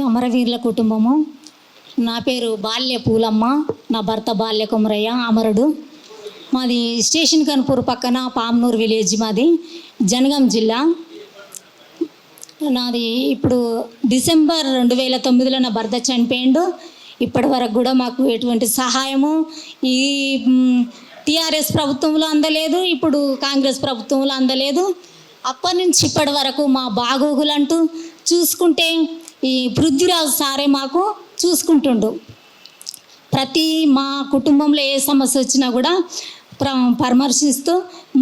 అమరవీరుల కుటుంబము. నా పేరు బాల్య పూలమ్మ, నా భర్త బాల్య కుమరయ్య అమరుడు. మాది స్టేషన్ కన్పూర్ పక్కన పామ్నూరు విలేజ్, మాది జనగాం జిల్లా. నాది ఇప్పుడు డిసెంబర్ 2009లో నా భర్త చనిపోయిండు. ఇప్పటి వరకు కూడా మాకు ఎటువంటి సహాయము ఈ టీఆర్ఎస్ ప్రభుత్వంలో అందలేదు, ఇప్పుడు కాంగ్రెస్ ప్రభుత్వంలో అందలేదు. అప్పటి నుంచి ఇప్పటి వరకు మా బాగోగులంటూ చూసుకుంటే ఈ పృథ్వీరాజు సారే మాకు చూసుకుంటుండు. ప్రతి మా కుటుంబంలో ఏ సమస్య వచ్చినా కూడా పరామర్శిస్తూ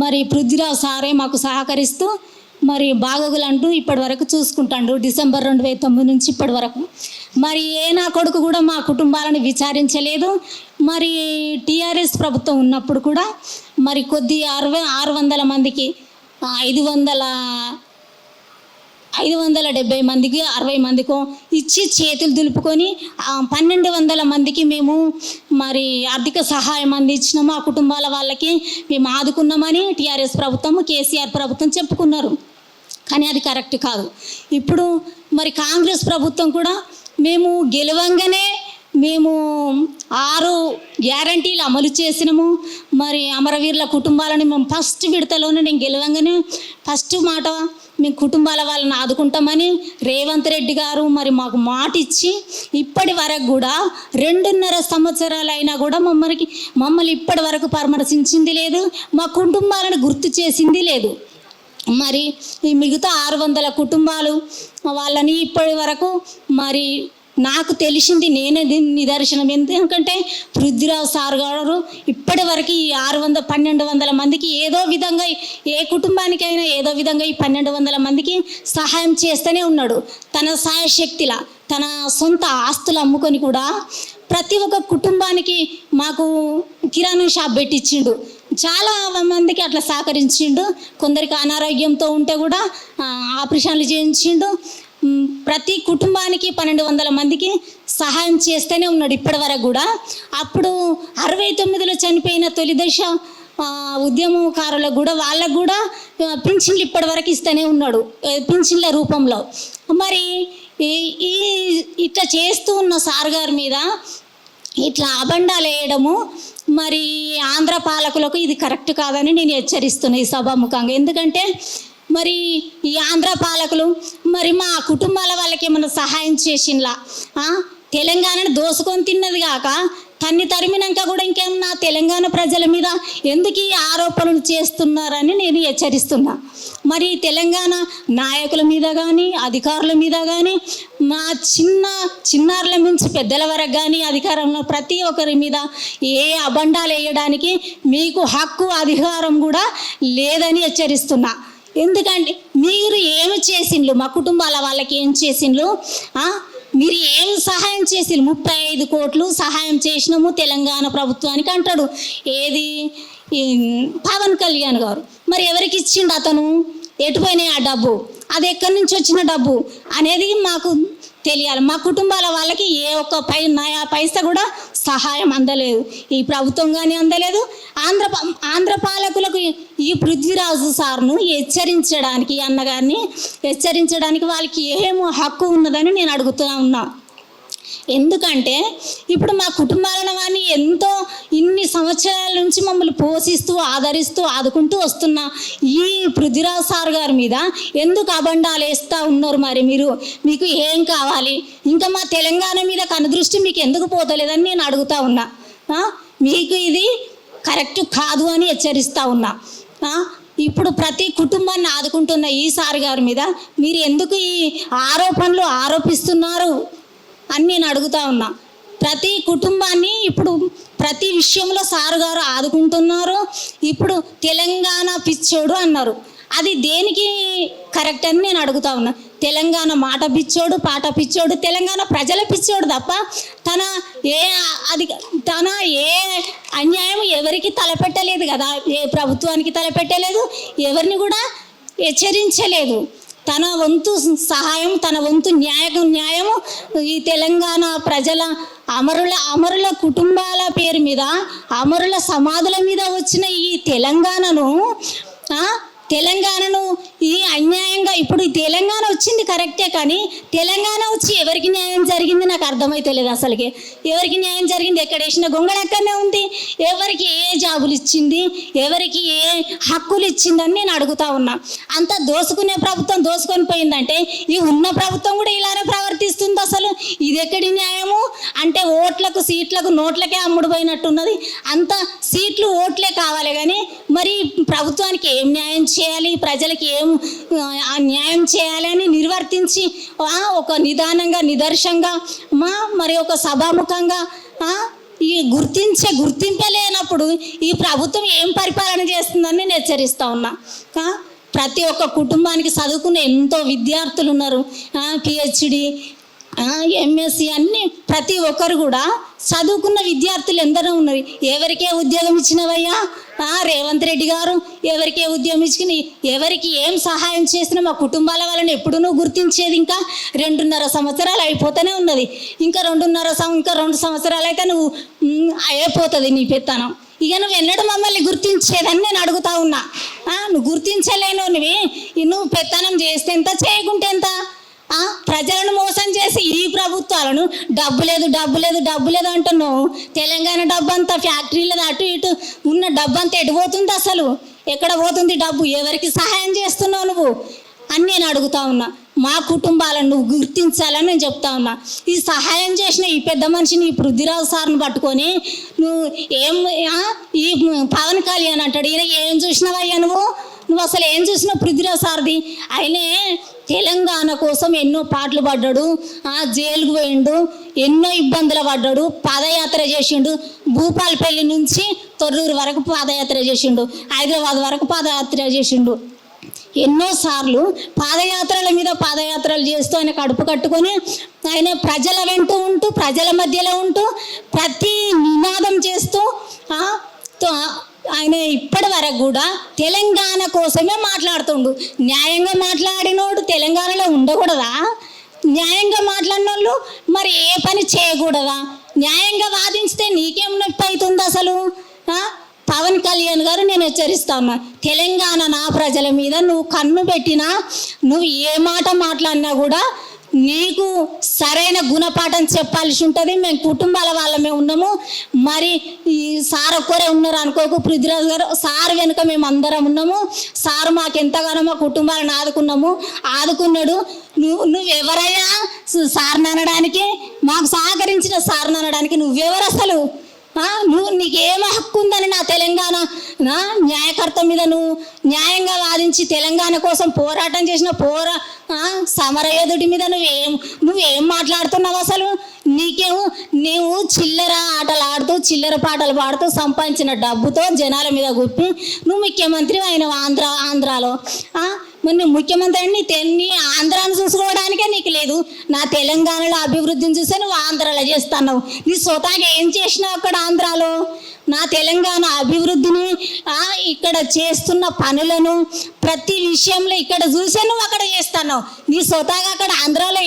మరి పృథ్వీరాజు సారే మాకు సహకరిస్తూ మరి బాగోగులంటూ ఇప్పటి వరకు చూసుకుంటాడు. డిసెంబర్ 2009 నుంచి ఇప్పటి వరకు మరి నా కొడుకు కూడా మా కుటుంబాలను విచారించలేదు. మరి టీఆర్ఎస్ ప్రభుత్వం ఉన్నప్పుడు కూడా మరి కొద్ది 600 మందికి 570 మందికి 60 మందికో ఇచ్చి చేతులు దులుపుకొని 1200 మందికి మేము మరి ఆర్థిక సహాయం అందించినాము. ఆ కుటుంబాల వాళ్ళకి మేము ఆదుకున్నామని టీఆర్ఎస్ ప్రభుత్వం, కేసీఆర్ ప్రభుత్వం చెప్పుకున్నారు. కానీ అది కరెక్ట్ కాదు. ఇప్పుడు మరి కాంగ్రెస్ ప్రభుత్వం కూడా మేము గెలవంగానే మేము 6 గ్యారంటీలు అమలు చేసినాము. మరి అమరవీరుల కుటుంబాలను మేము ఫస్ట్ విడతలోనే నేను గెలవంగానే ఫస్ట్ మాట మేము కుటుంబాల వాళ్ళని ఆదుకుంటామని రేవంత్ రెడ్డి గారు మరి మాకు మాట ఇచ్చి ఇప్పటి వరకు కూడా 2.5 సంవత్సరాలు అయినా కూడా మమ్మల్ని ఇప్పటి వరకు పరామర్శించింది లేదు, మా కుటుంబాలను గుర్తు చేసింది లేదు. మరి ఈ మిగతా 600 కుటుంబాలు వాళ్ళని ఇప్పటి వరకు మరి నాకు తెలిసింది నేనే నిదర్శనం. ఎందుకంటే పృథ్వీరాజు సార్ గారు ఇప్పటి వరకు ఈ 1200 మందికి ఏదో విధంగా, ఏ కుటుంబానికైనా ఏదో విధంగా ఈ 1200 మందికి సహాయం చేస్తూనే ఉన్నాడు. తన సాయశక్తిలా తన సొంత ఆస్తులు అమ్ముకొని కూడా ప్రతి ఒక్క కుటుంబానికి మాకు కిరాణా షాప్ పెట్టించిండు. చాలా మందికి అట్లా సహకరించిండు. కొందరికి అనారోగ్యంతో ఉంటే కూడా ఆపరేషన్లు చేయించిండు. ప్రతి కుటుంబానికి 1200 మందికి సహాయం చేస్తూనే ఉన్నాడు ఇప్పటి వరకు కూడా. అప్పుడు 69లో చనిపోయిన తొలి దశ ఉద్యమకారులకు కూడా వాళ్ళకు కూడా పింఛన్లు ఇప్పటి వరకు ఇస్తూనే ఉన్నాడు, పింఛన్ల రూపంలో. మరి ఇట్లా చేస్తూ ఉన్న సార్ గారి మీద ఇట్లా అబండాలు వేయడము మరి ఆంధ్ర పాలకులకు ఇది కరెక్ట్ కాదని నేను హెచ్చరిస్తున్నాను ఈ సభాముఖంగా. ఎందుకంటే మరి ఈ ఆంధ్ర పాలకులు మరి మా కుటుంబాల వాళ్ళకి ఏమైనా సహాయం చేసిండ్లా? తెలంగాణను దోసుకొని తిన్నది కాక తరిమినాక కూడా ఇంకేమన్నా తెలంగాణ ప్రజల మీద ఎందుకు ఈ ఆరోపణలు చేస్తున్నారని నేను హెచ్చరిస్తున్నా. మరి తెలంగాణ నాయకుల మీద కానీ అధికారుల మీద కానీ మా చిన్నారుల నుంచి పెద్దల వరకు కానీ అధికారంలో ప్రతి ఒక్కరి మీద ఏ అబండాలు వేయడానికి మీకు హక్కు అధికారం కూడా లేదని హెచ్చరిస్తున్నా. ఎందుకంటే మీరు ఏమి చేసిండ్రు, మా కుటుంబాల వాళ్ళకి ఏం చేసిండ్రు, మీరు ఏం సహాయం చేసిండ్రు? 35 కోట్లు సహాయం చేసినాము తెలంగాణ ప్రభుత్వానికి అంటాడు. ఏది పవన్ కళ్యాణ్ గారు. మరి ఎవరికి ఇచ్చిండు అతను? ఎటుపోయినాయి ఆ డబ్బు? అది ఎక్కడి నుంచి వచ్చిన డబ్బు అనేది మాకు తెలియాలి. మా కుటుంబాల వాళ్ళకి ఏ ఒక్క పైసా కూడా సహాయం అందలేదు, ఈ ప్రభుత్వం కానీ అందలేదు. ఆంధ్ర పాలకులకు ఈ పృథ్వీరాజు సార్ను హెచ్చరించడానికి, అన్నగారిని హెచ్చరించడానికి వాళ్ళకి ఏమో హక్కు ఉన్నదని నేను అడుగుతూ ఉన్నా. ఎందుకంటే ఇప్పుడు మా కుటుంబాలను వాడిని ఎంతో ఇన్ని సంవత్సరాల నుంచి మమ్మల్ని పోషిస్తూ ఆదరిస్తూ ఆదుకుంటూ వస్తున్న ఈ పృథ్వీరాజు సార్ గారి మీద ఎందుకు అబండాలు వేస్తూ ఉన్నారు? మరి మీకు ఏం కావాలి? ఇంకా మా తెలంగాణ మీద కనుదృష్టి మీకు ఎందుకు పోతలేదని నేను అడుగుతూ ఉన్నా. మీకు ఇది కరెక్ట్ కాదు అని హెచ్చరిస్తూ ఉన్నా. ఇప్పుడు ప్రతి కుటుంబాన్ని ఆదుకుంటున్న ఈ సార్ గారి మీద మీరు ఎందుకు ఈ ఆరోపణలు ఆరోపిస్తున్నారు అని నేను అడుగుతూ ఉన్నా. ప్రతి కుటుంబాన్ని ఇప్పుడు ప్రతి విషయంలో సారు గారు ఆదుకుంటున్నారు. ఇప్పుడు తెలంగాణ పిచ్చోడు అన్నారు, అది దేనికి కరెక్ట్ అని నేను అడుగుతా ఉన్నా. తెలంగాణ మాట పిచ్చోడు, పాట పిచ్చోడు, తెలంగాణ ప్రజల పిచ్చోడు తప్ప తన ఏ అన్యాయం ఎవరికి తలపెట్టలేదు కదా, ఏ ప్రభుత్వానికి తలపెట్టలేదు, ఎవరిని కూడా హెచ్చరించలేదు. తన వంతు సహాయం, తన వంతు న్యాయము ఈ తెలంగాణ ప్రజల అమరుల కుటుంబాల పేరు మీద, అమరుల సమాధుల మీద వచ్చిన ఈ తెలంగాణను తెలంగాణను ఈ అన్యాయంగా ఇప్పుడు ఈ తెలంగాణ వచ్చింది కరెక్టే, కానీ తెలంగాణ వచ్చి ఎవరికి న్యాయం జరిగింది నాకు అర్థమైతలేదు. అసలుకి ఎవరికి న్యాయం జరిగింది? ఎక్కడ వేసిన గొంగళ ఎక్కడనే ఉంది. ఎవరికి ఏ జాబులు ఇచ్చింది, ఎవరికి ఏ హక్కులు ఇచ్చిందని నేను అడుగుతా ఉన్నా. అంత దోసుకునే ప్రభుత్వం దోసుకొని పోయిందంటే ఈ ఉన్న ప్రభుత్వం కూడా ఇలానే ప్రవర్తిస్తుంది. అసలు ఇది ఎక్కడి న్యాయము? అంటే ఓట్లకు సీట్లకు నోట్లకే అమ్ముడు పోయినట్టున్నది. అంత సీట్లు ఓట్లే కావాలి, కానీ మరి ప్రభుత్వానికి ఏం న్యాయం చేయాలి, ప్రజలకి ఏం న్యాయం చేయాలి అని నిర్వర్తించి ఒక నిదానంగా నిదర్శంగా మరి ఒక సభాముఖంగా ఈ గుర్తింపే లేనప్పుడు ఈ ప్రభుత్వం ఏం పరిపాలన చేస్తుందని నేను హెచ్చరిస్తూ ఉన్నా. ప్రతి ఒక్క కుటుంబానికి చదువుకునే ఎంతో విద్యార్థులు ఉన్నారు, పిహెచ్డి ఎంఎస్సి అన్ని ప్రతి ఒక్కరు కూడా చదువుకున్న విద్యార్థులు ఎందరో ఉన్నారు. ఎవరికే ఉద్యోగం ఇచ్చినవయ్యా రేవంత్ రెడ్డి గారు? ఎవరికే ఉద్యోగం ఇచ్చి ఎవరికి ఏం సహాయం చేసినా మా కుటుంబాల వాళ్ళని ఎప్పుడు నువ్వు గుర్తించేది? ఇంకా 2.5 సంవత్సరాలు అయిపోతూనే ఉన్నది. ఇంకా 2 సంవత్సరాలు అయితే నువ్వు అయిపోతుంది నీ పెత్తనం. ఇక నువ్వు ఎన్నడూ మమ్మల్ని గుర్తించేదని నేను అడుగుతా ఉన్నా. నువ్వు గుర్తించలేను. నువ్వు పెత్తనం చేస్తే ఎంత, చేయకుంటే ఎంత? ప్రజలను మోసం చేసి ఈ ప్రభుత్వాలను డబ్బు లేదు అంటున్నావు. తెలంగాణ డబ్బు అంతా ఫ్యాక్టరీలో అటు ఇటు ఉన్న డబ్బు అంతా ఎటు పోతుంది? అసలు ఎక్కడ పోతుంది డబ్బు? ఎవరికి సహాయం చేస్తున్నావు నువ్వు అని నేను అడుగుతా ఉన్నా. మా కుటుంబాలను నువ్వు గుర్తించాలని నేను చెప్తా ఉన్నా. ఈ సహాయం చేసిన ఈ పెద్ద మనిషిని, ఈ పృథ్వీరాజ్ సార్ని పట్టుకొని నువ్వు ఏం ఈ పవన్ కళ్యాణ్ అంటాడు, ఈయన ఏం చూసినావయ్యా నువ్వు అసలు ఏం చూసినావు పృథ్వీరాజ్ సార్ది? ఆయనే తెలంగాణ కోసం ఎన్నో పాటలు పడ్డాడు, జైలుకు పోయిండు, ఎన్నో ఇబ్బందులు పడ్డాడు, పాదయాత్ర చేసిండు. భూపాలపల్లి నుంచి తొర్రూరు వరకు పాదయాత్ర చేసిండు, హైదరాబాద్ వరకు పాదయాత్ర చేసిండు. ఎన్నోసార్లు పాదయాత్రల మీద పాదయాత్రలు చేస్తూ ఆయన కడుపు కట్టుకొని ఆయన ప్రజల వెంట ఉంటూ ప్రజల మధ్యలో ఉంటూ ప్రతి నినాదం చేస్తూ ఆయన ఇప్పటి వరకు కూడా తెలంగాణ కోసమే మాట్లాడుతుండు. న్యాయంగా మాట్లాడినోడు తెలంగాణలో ఉండకూడదా? న్యాయంగా మాట్లాడిన వాళ్ళు మరి ఏ పని చేయకూడదా? న్యాయంగా వాదించితే నీకేం నొప్పి అవుతుంది అసలు? పవన్ కళ్యాణ్ గారు నేను హెచ్చరిస్తా ఉన్నా, తెలంగాణ నా ప్రజల మీద నువ్వు కన్ను పెట్టినా, నువ్వు ఏ మాట మాట్లాడినా కూడా నీకు సరైన గుణపాఠం చెప్పాల్సి ఉంటుంది. మేము కుటుంబాల వాళ్ళమే ఉన్నాము. మరి ఈ సార్ ఒక్కరే ఉన్నారు అనుకోకు, పృథ్వీరాజ్ గారు సార్ వెనుక మేము అందరం ఉన్నాము. సార్ మాకు ఎంతగానో మా కుటుంబాలను ఆదుకున్నాడు. నువ్వెవరయ్యా సార్ని అనడానికి? మాకు సహకరించిన సార్ని అనడానికి నువ్వెవరు అసలు? నీకేం హక్కు ఉందని నా తెలంగాణ న్యాయకర్త మీద నువ్వు న్యాయంగా వాదించి తెలంగాణ కోసం పోరాటం చేసిన సమరయోధుడి మీద నువ్వేం మాట్లాడుతున్నావు అసలు? నీవు చిల్లర ఆటలు ఆడుతూ చిల్లర పాటలు పాడుతూ సంపాదించిన డబ్బుతో జనాల మీద గుప్పి నువ్వు ముఖ్యమంత్రి అయిన ఆంధ్రాలో. మరి నువ్వు ముఖ్యమంత్రి అని నీ ఆంధ్రాను చూసుకోవడానికే నీకు లేదు. నా తెలంగాణలో అభివృద్ధిని చూస్తే నువ్వు ఆంధ్రాలో చేస్తున్నావు. నీ స్వతహాగా ఏం చేసినావు అక్కడ ఆంధ్రాలో? నా తెలంగాణ అభివృద్ధిని ఇక్కడ చేస్తున్న పనులను ప్రతి విషయంలో ఇక్కడ చూసే నువ్వు అక్కడ చేస్తున్నావు. నీ స్వతహాగా అక్కడ ఆంధ్రాలో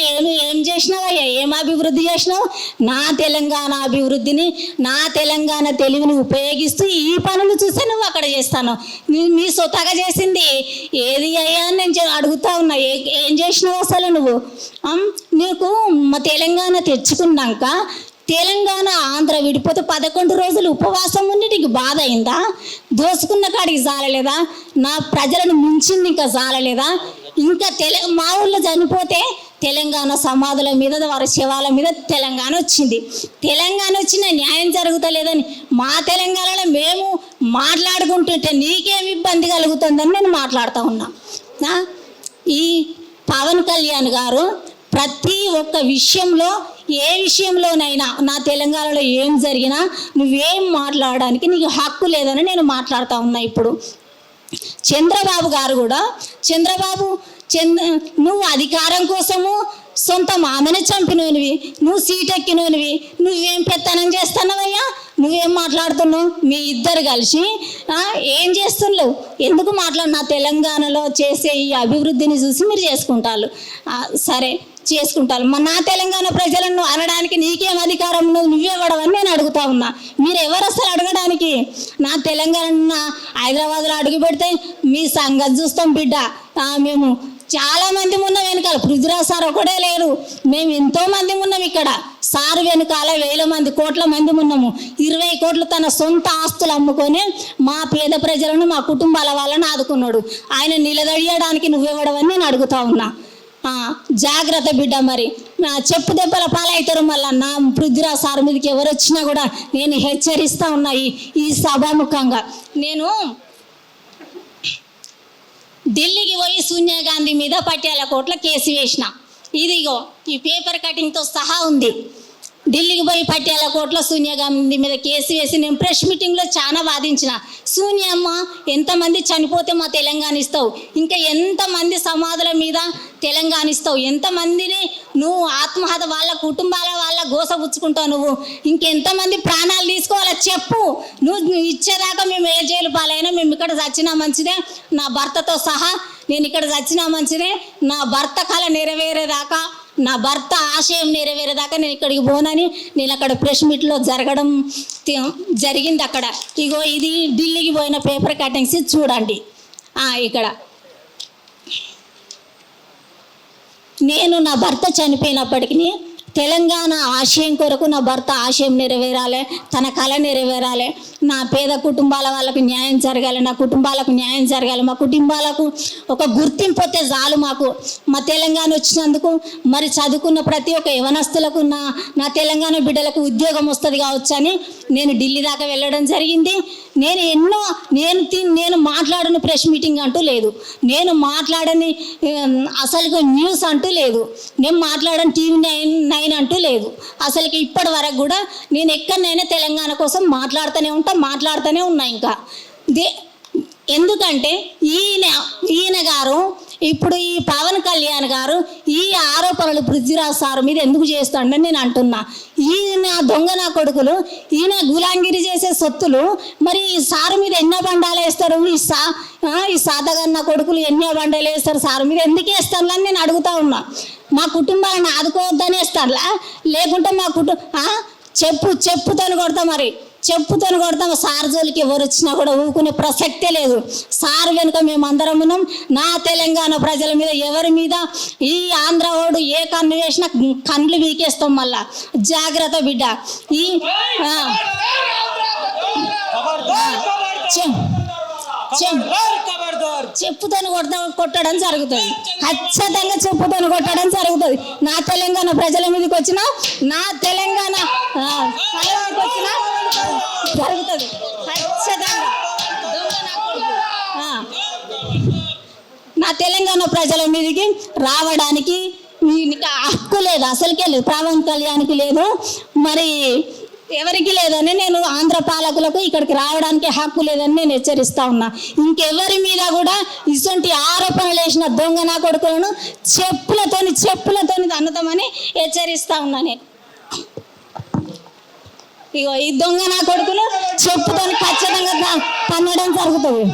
ఏం చేసినావయ్యా? ఏం అభివృద్ధి చేసినావు? నా తెలంగాణ అభివృద్ధిని, నా తెలంగాణ తెలివిని ఉపయోగిస్తూ ఈ పనులు చూసే నువ్వు అక్కడ చేస్తాను. నీ స్వతహాగా చేసింది ఏది అయ్యా అని నేను అడుగుతా ఉన్నా. ఏం చేసినావు అసలు నువ్వు? నీకు మా తెలంగాణ తెచ్చుకున్నాక తెలంగాణ ఆంధ్ర విడిపోతే 11 రోజులు ఉపవాసం ఉండి నీకు బాధ అయిందా? దోసుకున్న కాడికి జాలలేదా? నా ప్రజలను మించింది ఇంకా జాలలేదా? ఇంకా మా ఊళ్ళో చనిపోతే తెలంగాణ సమాధుల మీద వారి శవాల మీద తెలంగాణ వచ్చింది. తెలంగాణ వచ్చిన న్యాయం జరుగుతలేదని మా తెలంగాణలో మేము మాట్లాడుకుంటుంటే నీకేమి ఇబ్బంది కలుగుతుందని నేను మాట్లాడుతూ ఉన్నా. ఈ పవన్ కళ్యాణ్ గారు ప్రతి ఒక్క విషయంలో, ఏ విషయంలోనైనా నా తెలంగాణలో ఏం జరిగినా నువ్వేం మాట్లాడడానికి నీకు హక్కు లేదని నేను మాట్లాడుతూ ఉన్నా. ఇప్పుడు చంద్రబాబు గారు కూడా నువ్వు అధికారం కోసము సొంత మామని చంపినోనివి, నువ్వు సీట్ ఎక్కినోనివి, నువ్వేం పెత్తనం చేస్తున్నావయ్యా? నువ్వేం మాట్లాడుతున్నావు? మీ ఇద్దరు కలిసి ఏం చేస్తున్నావు? ఎందుకు నా తెలంగాణలో చేసే ఈ అభివృద్ధిని చూసి మీరు చేసుకుంటారు. సరే చేసుకుంటారు. నా తెలంగాణ ప్రజలను అనడానికి నీకేం అధికారం నువ్వే ఇవ్వడమని నేను అడుగుతా ఉన్నా. మీరు ఎవరు అసలు అడగడానికి? నా తెలంగాణ హైదరాబాద్లో అడుగు పెడితే మీ సంగతి చూస్తాం బిడ్డ. మేము చాలామంది ఉన్నాం వెనకాల. పృథ్వీరాజ్ సార్ ఒకడే లేరు, మేము ఎంతోమంది ఉన్నాం ఇక్కడ. సారు వెనకాల వేల మంది, కోట్ల మంది ఉన్నాము. 20 కోట్లు తన సొంత ఆస్తులు అమ్ముకొని మా పేద ప్రజలను, మా కుటుంబాల వాళ్ళని ఆదుకున్నాడు. ఆయన నిలదడియడానికి నువ్వెవడవని నేను అడుగుతా ఉన్నా. జాగ్రత్త బిడ్డ. మరి చెప్పు దెబ్బల పాలవుతారు. మళ్ళీ నా పృథ్వీరాజ్ సార్ మీదకి ఎవరు వచ్చినా కూడా నేను హెచ్చరిస్తూ ఉన్నా ఈ సభాముఖంగా. నేను ఢిల్లీకి పోయి సోనియా గాంధీ మీద పట్యాల కోట్ల కేసు వేసిన. ఇదిగో ఈ పేపర్ కటింగ్తో సహా ఉంది. ఢిల్లీకి పోయి పట్యాల కోట్ల సోనియా గాంధీ మీద కేసు వేసి నేను ప్రెస్ మీటింగ్లో చాలా వాదించిన. సోనియా అమ్మ, ఎంతమంది చనిపోతే మా తెలంగాణ ఇస్తావు? ఇంకా ఎంతమంది సమాధుల మీద తెలంగాణ ఇస్తావు? ఎంతమందిని నువ్వు ఆత్మహత్య వాళ్ళ కుటుంబాల వాళ్ళ గోసపుచ్చుకుంటావు? నువ్వు ఇంకెంతమంది ప్రాణాలు తీసుకోవాలో చెప్పు. నువ్వు ఇచ్చేదాకా మేము ఏ జైలు పాలైనా మేము ఇక్కడ చచ్చినా మంచిదే, నా భర్తతో సహా నేను ఇక్కడ చచ్చినా మంచిదే. నా భర్త కళ నెరవేరేదాకా, నా భర్త ఆశయం నెరవేరేదాకా నేను ఇక్కడికి పోనని నేను అక్కడ ప్రెస్ మీట్లో జరిగింది. అక్కడ ఇగో ఇది ఢిల్లీకి పోయిన పేపర్ కటింగ్స్ చూడండి. ఇక్కడ నేను నా భర్త చనిపోయినప్పటికీ తెలంగాణ ఆశయం కొరకు నా భర్త ఆశయం నెరవేరాలి, తన కళ నెరవేరాలి, నా పేద కుటుంబాల వాళ్ళకు న్యాయం జరగాలి, నా కుటుంబాలకు న్యాయం జరగాలి, మా కుటుంబాలకు ఒక గుర్తింపు వస్తే చాలు మాకు. మా తెలంగాణ వచ్చినందుకు మరి చదువుకున్న ప్రతి ఒక్క యవనస్తులకు నా తెలంగాణ బిడ్డలకు ఉద్యోగం వస్తుంది కావచ్చు అని నేను ఢిల్లీ దాకా వెళ్ళడం జరిగింది. నేను మాట్లాడని ప్రెస్ మీటింగ్ అంటూ లేదు, నేను మాట్లాడని అసలు న్యూస్ అంటూ లేదు, నేను మాట్లాడని టీవీ9 అంటూ లేదు. అసలుకి ఇప్పటి వరకు కూడా నేను ఎక్కడైనా తెలంగాణ కోసం మాట్లాడుతూనే ఉన్నా. ఇంకా ఎందుకంటే ఈయన గారు ఇప్పుడు ఈ పవన్ కళ్యాణ్ గారు ఈ ఆరోపణలు పృథ్వీరాజ్ సార్ మీద ఎందుకు చేస్తాడని నేను అంటున్నా. ఈయన దొంగ నా కొడుకులు, ఈయన గులాంగిరి చేసే సొత్తులు మరి ఈ సారు మీద ఎన్నో బండాలు వేస్తారు? ఈ సాతగన్న కొడుకులు ఎన్నో బండాలు వేస్తారు సారు మీద, ఎందుకు వేస్తారు అని నేను అడుగుతా ఉన్నా. మా కుటుంబాలను ఆదుకోవద్దని వేస్తారులా, లేకుంటే మా చెప్పుతోని కొడతాం. మరి చెప్పుతోని కొడతాం. సార్ జోలికి ఎవరు వచ్చినా కూడా ఊరుకునే ప్రసక్తే లేదు. సార్ వెనుక మేమందరం ఉన్నాం. నా తెలంగాణ ప్రజల మీద ఎవరి మీద ఈ ఆంధ్ర ఓడు ఏ కన్ను వేసినా కన్నులు వీకేస్తాం. మళ్ళా జాగ్రత్త బిడ్డ. చెప్పుతోని కొట్టడం జరుగుతుంది, ఖచ్చితంగా చెప్పుతోని కొట్టడం జరుగుతుంది. నా తెలంగాణ ప్రజల మీదకి వచ్చినా, నా తెలంగాణ వచ్చినా జరుగుతుంది ఖచ్చితంగా. నా తెలంగాణ ప్రజల మీదకి రావడానికి హక్కు లేదు, అసలుకే లేదు. పవన్ కళ్యాణ్కి లేదు, మరి ఎవరికి లేదని నేను ఆంధ్ర పాలకులకు ఇక్కడికి రావడానికి హక్కు లేదని నేను హెచ్చరిస్తా ఉన్నా. ఇంకెవరి మీద కూడా ఇటువంటి ఆరోపణలు వేసిన దొంగ నా కొడుకులను చెప్పులతోని తన్నుతామని హెచ్చరిస్తా ఉన్నా నేను. ఇగో ఈ దొంగ నా కొడుకులు చెప్పుతోని ఖచ్చితంగా తన్నడం జరుగుతుంది.